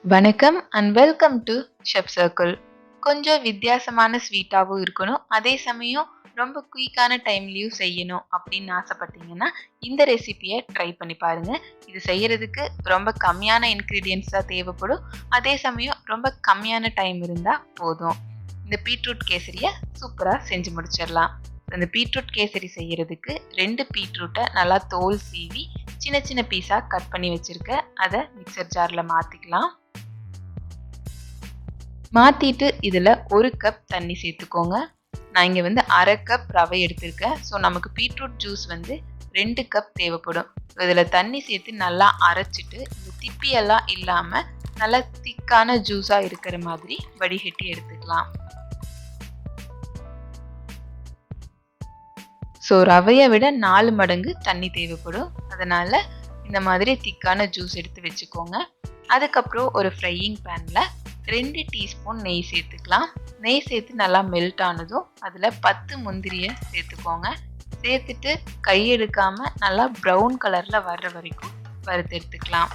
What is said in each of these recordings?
வணக்கம் and welcome to Chefcircle. கொஞ்சம் வித்தியாசமான ஸ்வீட்டாகவும் இருக்கணும், அதே சமயம் ரொம்ப குயிக்கான டைம்லேயும் செய்யணும் அப்படின்னு ஆசைப்பட்டீங்கன்னா இந்த ரெசிபியை ட்ரை பண்ணி பாருங்க. இது செய்யறதுக்கு ரொம்ப கம்மியான இன்க்ரீடியன்ஸ் தான் தேவைப்படும், அதே சமயம் ரொம்ப கம்மியான டைம் இருந்தால் போதும். இந்த பீட்ரூட் கேசரியை சூப்பராக செஞ்சு முடிச்சிடலாம். அந்த பீட்ரூட் கேசரி செய்யறதுக்கு 2 பீட்ரூட்டை நல்லா தோல் சீவி சின்ன சின்ன பீஸாக கட் பண்ணி வச்சுருக்கேன். அதை மிக்சர் ஜாரில் மாற்றிக்கலாம். மாற்றிட்டு இதில் 1 கப் தண்ணி சேர்த்துக்கோங்க. நான் இங்கே வந்து 1/2 கப் ரவை எடுத்திருக்கேன். ஸோ நமக்கு பீட்ரூட் ஜூஸ் வந்து 2 கப் தேவைப்படும். இதில் தண்ணி சேர்த்து நல்லா அரைச்சிட்டு இந்த திப்பியெல்லாம் இல்லாமல் நல்லா திக்கான ஜூஸாக இருக்கிற மாதிரி வடிகட்டி எடுத்துக்கலாம். ஸோ ரவையை விட 4 மடங்கு தண்ணி தேவைப்படும். அதனால் இந்த மாதிரி திக்கான ஜூஸ் எடுத்து வச்சுக்கோங்க. அதுக்கப்புறம் ஒரு ஃப்ரையிங் பேனில் 2 டீஸ்பூன் நெய் சேர்த்துக்கலாம். நெய் சேர்த்து நல்லா மெல்ட் ஆனதும் அதில் 10 முந்திரியை சேர்த்துக்கோங்க. சேர்த்துட்டு கையெடுக்காமல் நல்லா ப்ரௌன் கலரில் வர்ற வரைக்கும் வறுத்து எடுத்துக்கலாம்.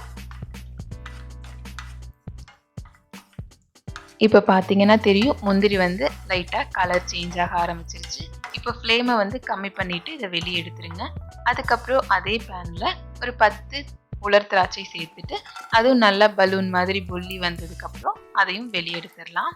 இப்போ பார்த்தீங்கன்னா தெரியும், முந்திரி வந்து லைட்டாக கலர் சேஞ்ச் ஆக ஆரம்பிச்சிருச்சு. இப்போ ஃப்ளேமை வந்து கம்மி பண்ணிவிட்டு இதை வெளியே எடுத்துருங்க. அதுக்கப்புறம் அதே பேனில் ஒரு 10 உலர் திராட்சை சேர்த்துட்டு அதுவும் நல்லா பலூன் மாதிரி புள்ளி வந்ததுக்கப்புறம் அதையும் வெளியே எடுத்துடலாம்.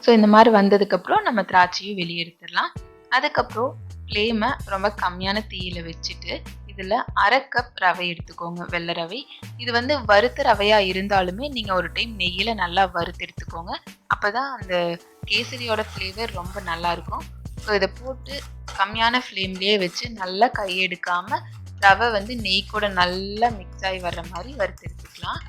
ஸோ இந்த மாதிரி வந்ததுக்கப்புறம் நம்ம திராட்சையும் வெளியே எடுத்துடலாம். அதுக்கப்புறம் ஃப்ளேமை ரொம்ப கம்மியான தீயில் வச்சுட்டு இதில் 1/2 கப் ரவை எடுத்துக்கோங்க, வெள்ளை ரவை. இது வந்து வறுத்த ரவையாக இருந்தாலுமே நீங்கள் ஒரு டைம் நெய்யில் நல்லா வறுத்து எடுத்துக்கோங்க. அப்போ தான் அந்த கேசரியோட ஃப்ளேவர் ரொம்ப நல்லாயிருக்கும். ஸோ இதை போட்டு கம்மியான ஃப்ளேம்லேயே வச்சு நல்லா கையெடுக்காமல் ரவை வந்து நெய் கூட நல்லா மிக்ஸ் ஆகி வர்ற மாதிரி வறுத்து எடுத்துக்கலாம்.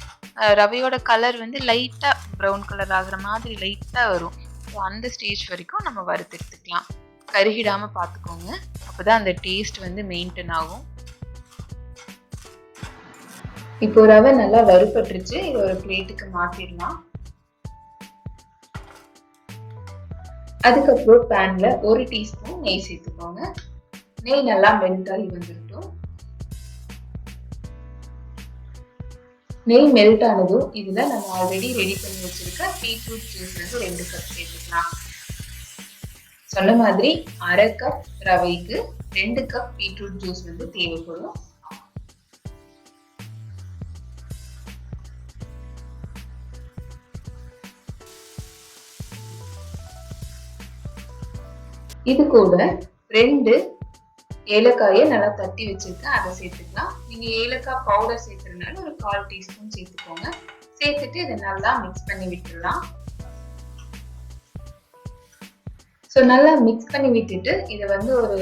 ரவையோட கலர் வந்து லைட்டாக ப்ரௌன் கலர் ஆகிற மாதிரி லைட்டாக வரும். ஸோ அந்த ஸ்டேஜ் வரைக்கும் நம்ம வறுத்து எடுத்துக்கலாம். கருகிடாமல் பார்த்துக்கோங்க, அப்போ தான் அந்த டேஸ்ட் வந்து மெயின்டைன் ஆகும். இப்போ ரவை நல்லா வறுபட்டுருச்சு. இது ஒரு பிளேட்டுக்கு மாற்றிடலாம். அதுக்கப்புறம் பேன்ல 1 டீஸ்பூன் நெய் சேர்த்துக்கோங்க. நெய் நல்லா மெல்ட் ஆகி வந்துட்டோம். நெய் மெல்ட் ஆனதும் இதில் நம்ம ஆல்ரெடி ரெடி பண்ணி வச்சிருக்க பீட்ரூட் ஜூஸ் வந்து 2 கப் சேர்த்துக்கலாம். சொன்ன மாதிரி 1/2 கப் ரவைக்கு 2 கப் பீட்ரூட் ஜூஸ் வந்து தேவைப்படும். இது கூட 2 ஏலக்காயை நல்லா தட்டி வச்சிருக்கேன், அதை சேர்த்துக்கலாம். நீங்க ஏலக்காய் பவுடர் சேர்த்துறதுனால ஒரு 1/4 டீஸ்பூன் சேர்த்துக்கோங்க. சேர்த்துட்டு இதை நல்லா மிக்ஸ் பண்ணி விட்டுடலாம். ஸோ நல்லா மிக்ஸ் பண்ணி விட்டுட்டு இதை வந்து ஒரு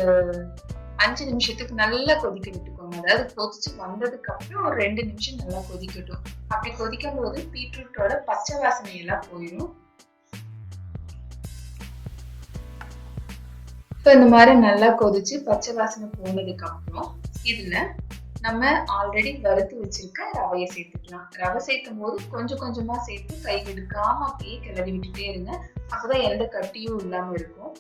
5 நிமிஷத்துக்கு நல்லா கொதிக்க விட்டுக்கோங்க. அதாவது கொதிச்சு வந்ததுக்கு அப்புறம் ஒரு 2 நிமிஷம் நல்லா கொதிக்கட்டும். அப்படி கொதிக்கும் போது பீட்ரூட்டோட பச்சை வாசனை எல்லாம் போயிடும். ஸோ இந்த மாதிரி நல்லா கொதிச்சு பச்சை வாசனை போனதுக்கு அப்புறம் இதுல நம்ம ஆல்ரெடி வறுத்து வச்சிருக்க ரவையை சேர்த்துக்கலாம். ரவை சேர்க்கும் போது கொஞ்சம் கொஞ்சமா சேர்த்து கை எடுக்காம அப்படியே கிளறி விட்டுட்டே இருங்க. அப்பதான் எந்த கட்டியும் இல்லாம இருக்கும்.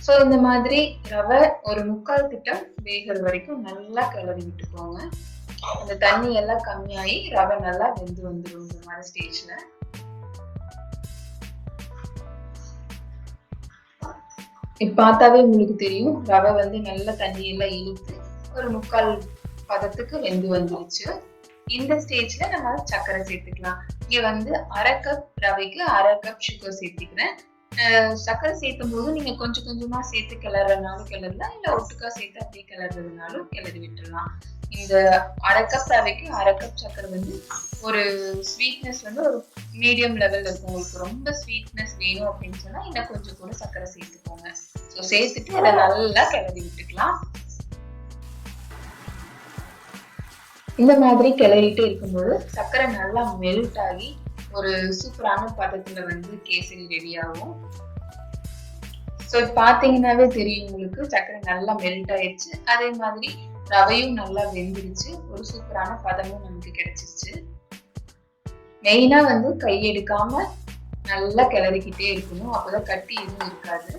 ஸோ இந்த மாதிரி ரவை ஒரு 3/4 திட்டம் வேகிற வரைக்கும் நல்லா கிளறி விட்டுக்கோங்க. அந்த தண்ணி எல்லாம் கம்மியாகி ரவை நல்லா வெந்து வந்துடும். இந்த மாதிரி ஸ்டேஜ்ல இப்ப பார்த்தாவே உங்களுக்கு தெரியும், ரவை வந்து நல்ல தண்ணியெல்லாம் இழுத்து ஒரு 3/4 பதத்துக்கு வெந்து வந்துருச்சு. இந்த ஸ்டேஜ்ல நம்ம சர்க்கரை சேர்த்துக்கலாம். இங்க வந்து 1/2 கப் ரவைக்கு 1/2 கப் சுகர் சேர்த்துக்கிறேன். சர்க்கரை சேர்த்தும் போது நீங்க கொஞ்சம் கொஞ்சமா சேர்த்து கிளறனாலும் கிளறலாம், இல்ல ஒட்டுக்கா சேர்த்து அப்படியே கிளறதுனாலும் கிளறி விட்டுடலாம். இந்த 1/2 கப் ரவைக்கு 1/2 கப் சர்க்கரை வந்து ஒரு ஸ்வீட்னஸ் வந்து ஒரு மீடியம் லெவல்ல இருக்கும். உங்களுக்கு ரொம்ப ஸ்வீட்னஸ் வேணும் அப்படின்னு சொன்னா இன்னும் கொஞ்சம் கூட சர்க்கரை சேர்த்துக்கோங்க. ஸோ சேர்த்துட்டு அதை நல்லா கிளறி விட்டுக்கலாம். இந்த மாதிரி கிளறிட்டு இருக்கும்போது சர்க்கரை நல்லா மெல்ட் ஆகி ஒரு சூப்பரான பதத்துல வந்து கேசரி ரெடி ஆகும். ஸோ பாத்தீங்கன்னாவே தெரியும் உங்களுக்கு, சர்க்கரை நல்லா மெல்ட் ஆயிடுச்சு. அதே மாதிரி ரவையும் நல்லா வெந்துருச்சு. ஒரு சூப்பரான பதமும் நமக்கு கிடைச்சிருச்சு. மெயினா வந்து கை எடுக்காம நல்லா கிளறிக்கிட்டே இருக்கணும். அப்பதான் கட்டி எதுவும் இருக்காது.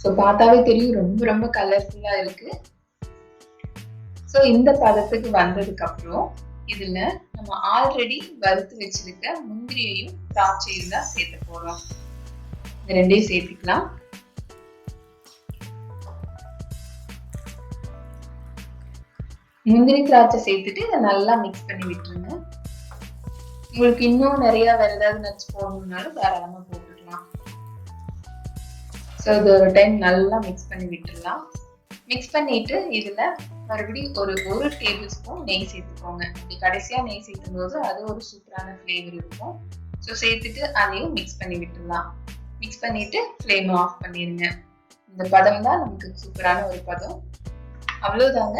ஸோ பார்த்தாவே தெரியும் ரொம்ப ரொம்ப கலர்ஃபுல்லா இருக்கு. ஸோ இந்த பதத்துக்கு வந்ததுக்கு அப்புறம் இதுல நம்ம ஆல்ரெடி வறுத்து வச்சிருக்க முந்திரியையும் திராட்சையும் தான் சேர்த்து போறோம். இந்த ரெண்டையும் சேர்த்துக்கலாம். முந்திரி திராட்சை சேர்த்துட்டு இதை நல்லா மிக்ஸ் பண்ணி விட்டுருங்க. உங்களுக்கு இன்னும் நிறைய வேற ஏதாவது நட்ஸ் போடணும்னாலும் தாராளமா போட்டுக்கலாம். ஸோ இது ஒரு டைம் நல்லா மிக்ஸ் பண்ணி விட்டுடலாம். மிக்ஸ் பண்ணிட்டு இதுல மறுபடியும் ஒரு டேபிள் ஸ்பூன் நெய் சேர்த்துக்கோங்க. இப்படி கடைசியா நெய் சேர்த்தும் போது அது ஒரு சூப்பரான ஃபிளேவர் இருக்கும். ஸோ சேர்த்துட்டு அதையும் மிக்ஸ் பண்ணி விட்டுடலாம். மிக்ஸ் பண்ணிட்டு ஃப்ளேம் ஆஃப் பண்ணிடுங்க. இந்த பதம் தான் நமக்கு சூப்பரான ஒரு பதம். அவ்வளவுதாங்க,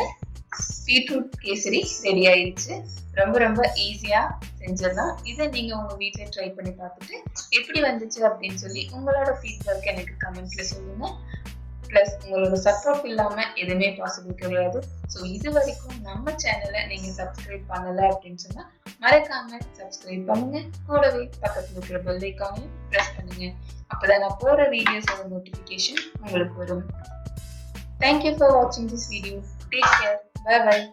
பீட்ரூட் கேசரி ரெடி ஆயிடுச்சு. ரொம்ப ரொம்ப ஈஸியா செஞ்சிடலாம். இதை நீங்க உங்க வீட்டுல ட்ரை பண்ணி பார்த்துட்டு எப்படி வந்துச்சு அப்படின்னு சொல்லி உங்களோட ஃபீட்பேக் எனக்கு கமெண்ட்ல சொல்லுங்க. பிளஸ் உங்களோட சப்போர்ட் இல்லாம எதுவுமே பாசிபிள் கிடையாது. ஸோ இது வரைக்கும் நம்ம சேனலை நீங்க சப்ஸ்கிரைப் பண்ணல அப்படின்னு சொன்னா மறக்காம சப்ஸ்கிரைப் பண்ணுங்க. கூடவே பக்கத்துல இருக்கிற பெல் ஐகானையும் பிரஸ் பண்ணுங்க. அப்பதான் நான் போற வீடியோஸோட நோட்டிபிகேஷன் உங்களுக்கு வரும். Thank you for watching this video. Take care. Bye bye.